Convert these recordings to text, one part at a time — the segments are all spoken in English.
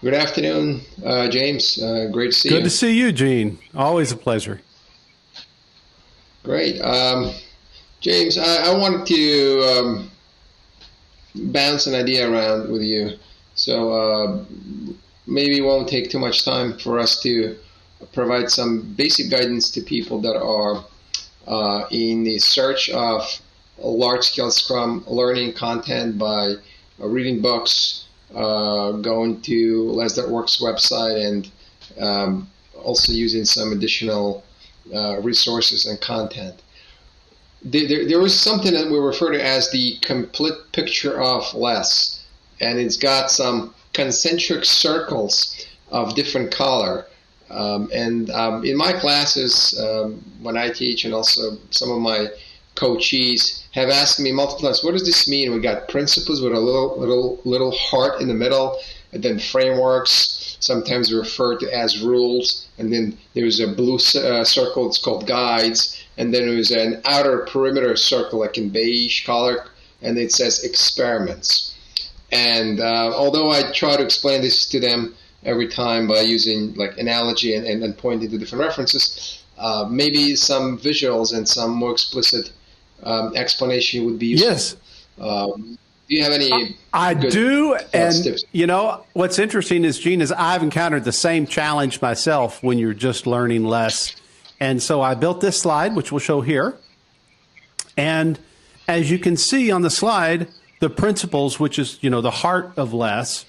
Good afternoon, James. Great to see Good you. to see you, Gene. Always a pleasure. Great. James, I wanted to bounce an idea around with you. So maybe it won't take too much time for us to provide some basic guidance to people that are in the search of large scale Scrum learning content by reading books, going to less.works website, and also using some additional resources and content. There was something that we refer to as the complete picture of less, and it's got some concentric circles of different color. In my classes, when I teach, and also some of my coachees have asked me multiple times, what does this mean? We got principles with a little heart in the middle, and then frameworks, sometimes referred to as rules, and then there's a blue circle, it's called guides, and then there's an outer perimeter circle, like in beige color, and it says experiments. And although I try to explain this to them every time by using like analogy and pointing to different references, maybe some visuals and some more explicit explanation would be useful. Yes. Do you have any? I do, and tips? What's interesting is, Gene, is I've encountered the same challenge myself when you're just learning less. And so I built this slide, which we'll show here. And as you can see on the slide, the principles, which is, the heart of less,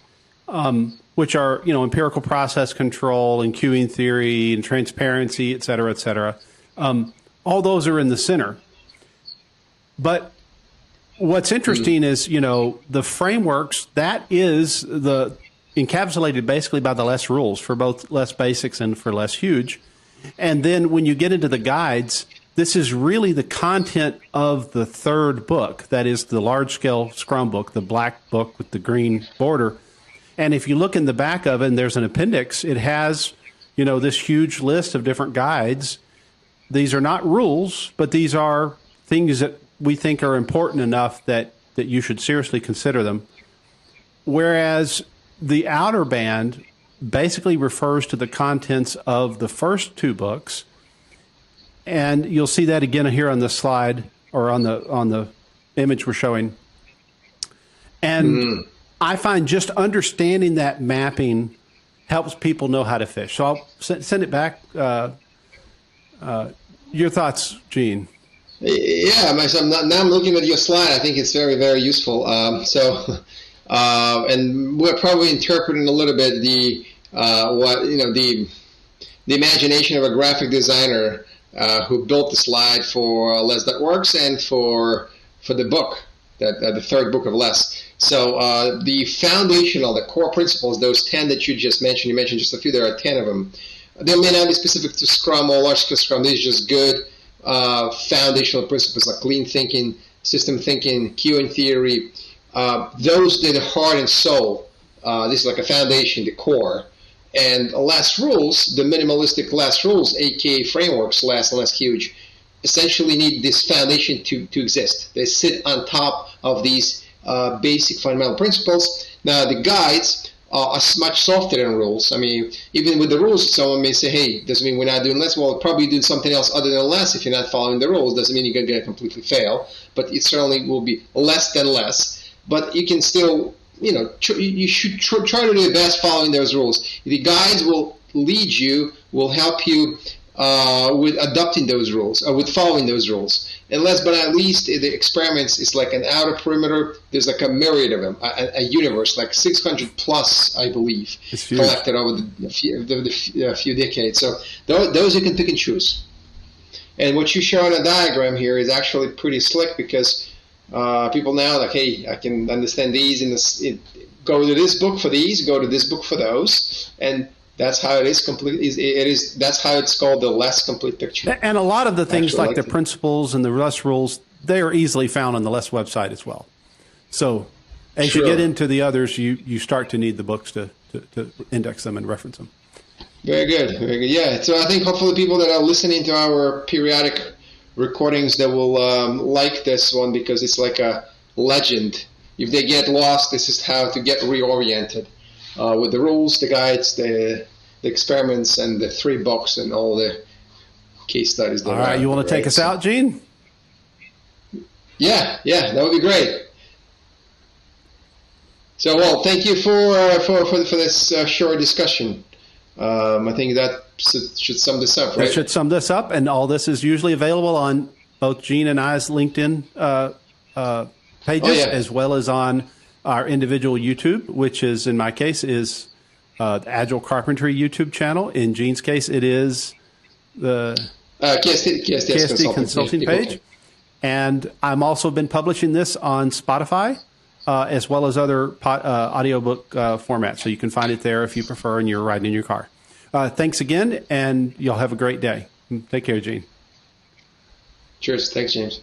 which are, empirical process control and queuing theory and transparency, et cetera, all those are in the center. But what's interesting is, the frameworks, that is encapsulated basically by the less rules for both less basics and for less huge. And then when you get into the guides, this is really the content of the third book. That is the Large Scale Scrum book, the black book with the green border. And if you look in the back of it, and there's an appendix, it has, this huge list of different guides. These are not rules, but these are things that we think are important enough that you should seriously consider them. Whereas the outer band basically refers to the contents of the first two books. And you'll see that again here on the slide, or on the image we're showing. And I find just understanding that mapping helps people know how to fish. So I'll send it back. Your thoughts, Gene? Yeah, now I'm looking at your slide. I think it's very, very useful. And we're probably interpreting a little bit the imagination of a graphic designer who built the slide for less.works and for the book, the third book of less. So the foundational, the core principles, those 10 that you mentioned just a few, there are 10 of them. They may not be specific to Scrum or large scale Scrum. These are just good foundational principles like clean thinking, system thinking, queuing theory. Those are the heart and soul. This is like a foundation, the core. And less rules, the minimalistic less rules, aka frameworks, less and less huge, essentially need this foundation to exist. They sit on top of these basic fundamental principles. Now the guides are much softer than rules. I mean, even with the rules, someone may say, hey, doesn't mean we're not doing less. Well, probably doing something else other than less if you're not following the rules. Doesn't mean you're going to completely fail, but it certainly will be less than less. But you can still, you should try to do the best following those rules. The guides will lead you, will help you with adopting those rules, or with following those rules. And last but not least, the experiments is like an outer perimeter. There's like a myriad of them, a universe, like 600 plus, I believe, collected over the few decades. So those you can pick and choose. And what you show on a diagram here is actually pretty slick, because people now like, hey, I can understand these in this. Go to this book for these. Go to this book for those. And that's how it is complete. That's how it's called the less complete picture. And a lot of the things like the principles and the less rules, they are easily found on the less website as well. So as you get into the others, you start to need the books to index them and reference them. Very good, very good. Yeah. So I think hopefully people that are listening to our periodic recordings that will like this one, because it's like a legend. If they get lost, this is how to get reoriented. with the rules, the guides, the experiments, and the 3 books and all the case studies. All right, you want to take us out, Gene? Yeah, that would be great. So, well, thank you for this short discussion. I think that should sum this up, right? That should sum this up, and all this is usually available on both Gene and I's LinkedIn pages, as well as on our individual YouTube, which is, in my case, is the Agile Carpentry YouTube channel. In Gene's case, it is the KSD Consulting page. And I'm also been publishing this on Spotify, as well as other audiobook formats. So you can find it there if you prefer and you're riding in your car. Thanks again, and you'll have a great day. Take care, Gene. Cheers. Thanks, James.